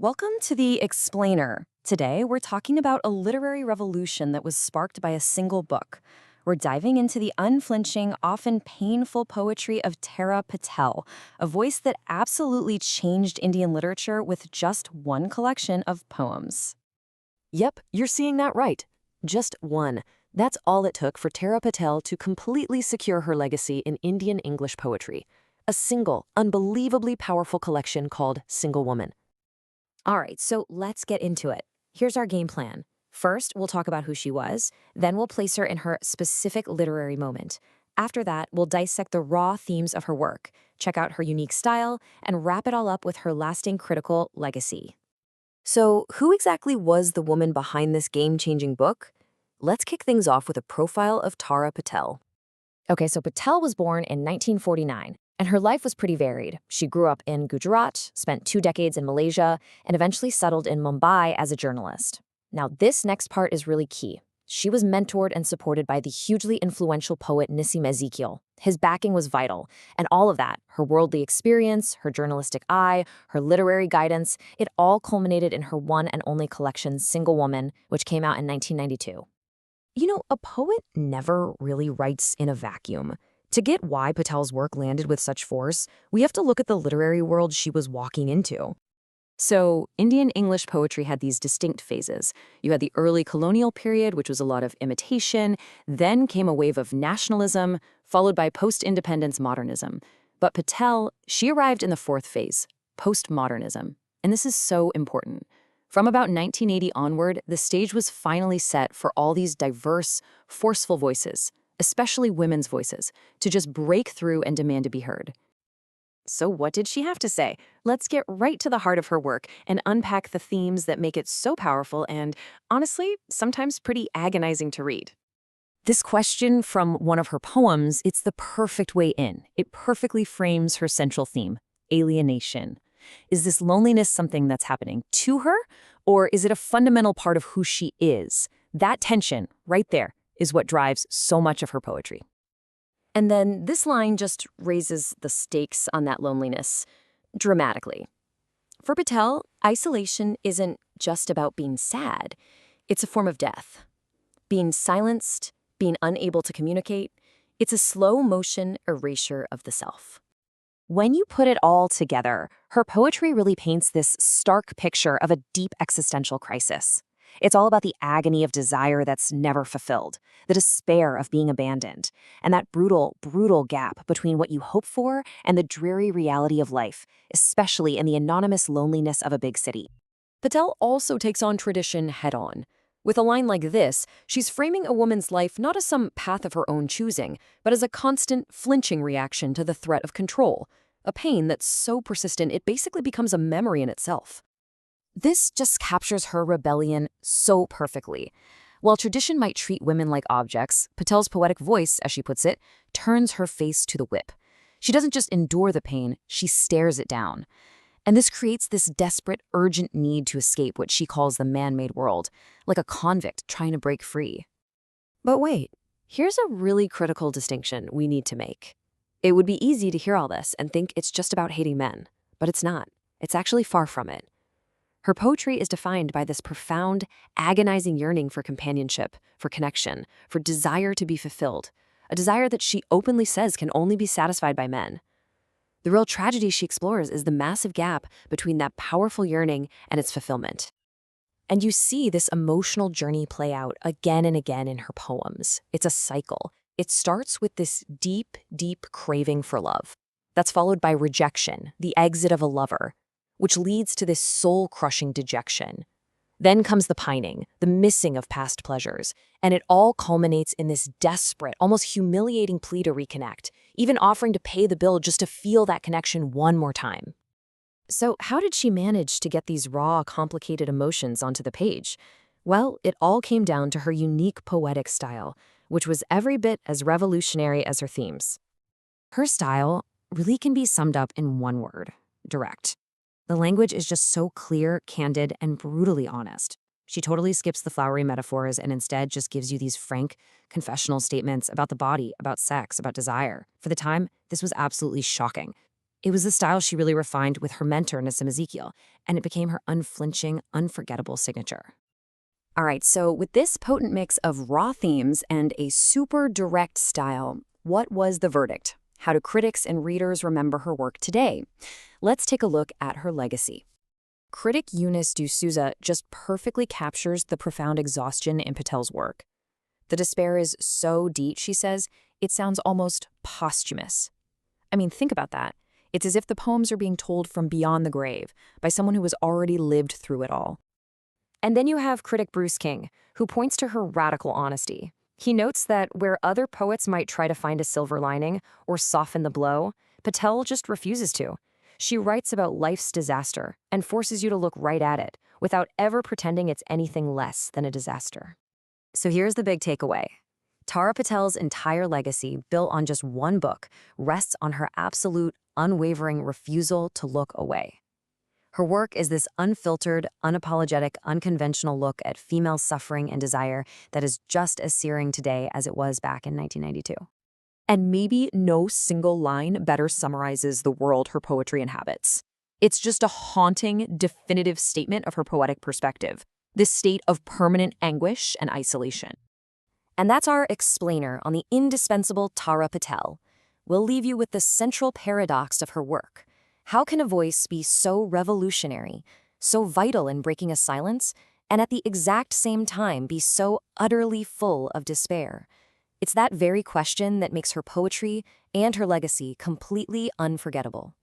Welcome to The Explainer. Today, we're talking about a literary revolution that was sparked by a single book. We're diving into the unflinching, often painful poetry of Tara Patel, a voice that absolutely changed Indian literature with just one collection of poems. Yep, you're seeing that right. Just one. That's all it took for Tara Patel to completely secure her legacy in Indian English poetry. A single, unbelievably powerful collection called Single Woman. All right, so let's get into it. Here's our game plan. First, we'll talk about who she was, then we'll place her in her specific literary moment. After that, we'll dissect the raw themes of her work, check out her unique style, and wrap it all up with her lasting critical legacy. So, who exactly was the woman behind this game-changing book? Let's kick things off with a profile of Tara Patel. Okay, so Patel was born in 1949, and her life was pretty varied. She grew up in Gujarat, spent 2 decades in Malaysia, and eventually settled in Mumbai as a journalist. Now, this next part is really key. She was mentored and supported by the hugely influential poet Nissim Ezekiel. His backing was vital, and all of that, her worldly experience, her journalistic eye, her literary guidance, it all culminated in her one and only collection, Single Woman, which came out in 1992. You know, a poet never really writes in a vacuum. To get why Patel's work landed with such force, we have to look at the literary world she was walking into. So, Indian English poetry had these distinct phases. You had the early colonial period, which was a lot of imitation, then came a wave of nationalism, followed by post-independence modernism. But Patel, she arrived in the fourth phase, postmodernism. And this is so important. From about 1980 onward, the stage was finally set for all these diverse, forceful voices, especially women's voices, to just break through and demand to be heard. So what did she have to say? Let's get right to the heart of her work and unpack the themes that make it so powerful and, honestly, sometimes pretty agonizing to read. This question from one of her poems, it's the perfect way in. It perfectly frames her central theme, alienation. Is this loneliness something that's happening to her, or is it a fundamental part of who she is? That tension, right there, is what drives so much of her poetry. And then this line just raises the stakes on that loneliness dramatically. For Patel, isolation isn't just about being sad. It's a form of death. Being silenced, being unable to communicate, it's a slow motion erasure of the self. When you put it all together, her poetry really paints this stark picture of a deep existential crisis. It's all about the agony of desire that's never fulfilled, the despair of being abandoned, and that brutal, brutal gap between what you hope for and the dreary reality of life, especially in the anonymous loneliness of a big city. Patel also takes on tradition head-on. With a line like this, she's framing a woman's life not as some path of her own choosing, but as a constant, flinching reaction to the threat of control, a pain that's so persistent it basically becomes a memory in itself. This just captures her rebellion so perfectly. While tradition might treat women like objects, Patel's poetic voice, as she puts it, turns her face to the whip. She doesn't just endure the pain, she stares it down. And this creates this desperate, urgent need to escape what she calls the man-made world, like a convict trying to break free. But wait, here's a really critical distinction we need to make. It would be easy to hear all this and think it's just about hating men, but it's not. It's actually far from it. Her poetry is defined by this profound, agonizing yearning for companionship, for connection, for desire to be fulfilled, a desire that she openly says can only be satisfied by men. The real tragedy she explores is the massive gap between that powerful yearning and its fulfillment. And you see this emotional journey play out again and again in her poems. It's a cycle. It starts with this deep, deep craving for love. That's followed by rejection, the exit of a lover, which leads to this soul-crushing dejection. Then comes the pining, the missing of past pleasures, and it all culminates in this desperate, almost humiliating plea to reconnect, even offering to pay the bill just to feel that connection one more time. So how did she manage to get these raw, complicated emotions onto the page? Well, it all came down to her unique poetic style, which was every bit as revolutionary as her themes. Her style really can be summed up in one word: direct. The language is just so clear, candid, and brutally honest. She totally skips the flowery metaphors and instead just gives you these frank, confessional statements about the body, about sex, about desire. For the time, this was absolutely shocking. It was the style she really refined with her mentor, Nassim Ezekiel, and it became her unflinching, unforgettable signature. All right, so with this potent mix of raw themes and a super direct style, what was the verdict? How do critics and readers remember her work today? Let's take a look at her legacy. Critic Eunice D'Souza just perfectly captures the profound exhaustion in Patel's work. The despair is so deep, she says, it sounds almost posthumous. I mean, think about that. It's as if the poems are being told from beyond the grave by someone who has already lived through it all. And then you have critic Bruce King, who points to her radical honesty. He notes that where other poets might try to find a silver lining or soften the blow, Patel just refuses to. She writes about life's disaster and forces you to look right at it without ever pretending it's anything less than a disaster. So here's the big takeaway. Tara Patel's entire legacy, built on just one book, rests on her absolute, unwavering refusal to look away. Her work is this unfiltered, unapologetic, unconventional look at female suffering and desire that is just as searing today as it was back in 1992. And maybe no single line better summarizes the world her poetry inhabits. It's just a haunting, definitive statement of her poetic perspective, this state of permanent anguish and isolation. And that's our explainer on the indispensable Tara Patel. We'll leave you with the central paradox of her work. How can a voice be so revolutionary, so vital in breaking a silence, and at the exact same time be so utterly full of despair? It's that very question that makes her poetry and her legacy completely unforgettable.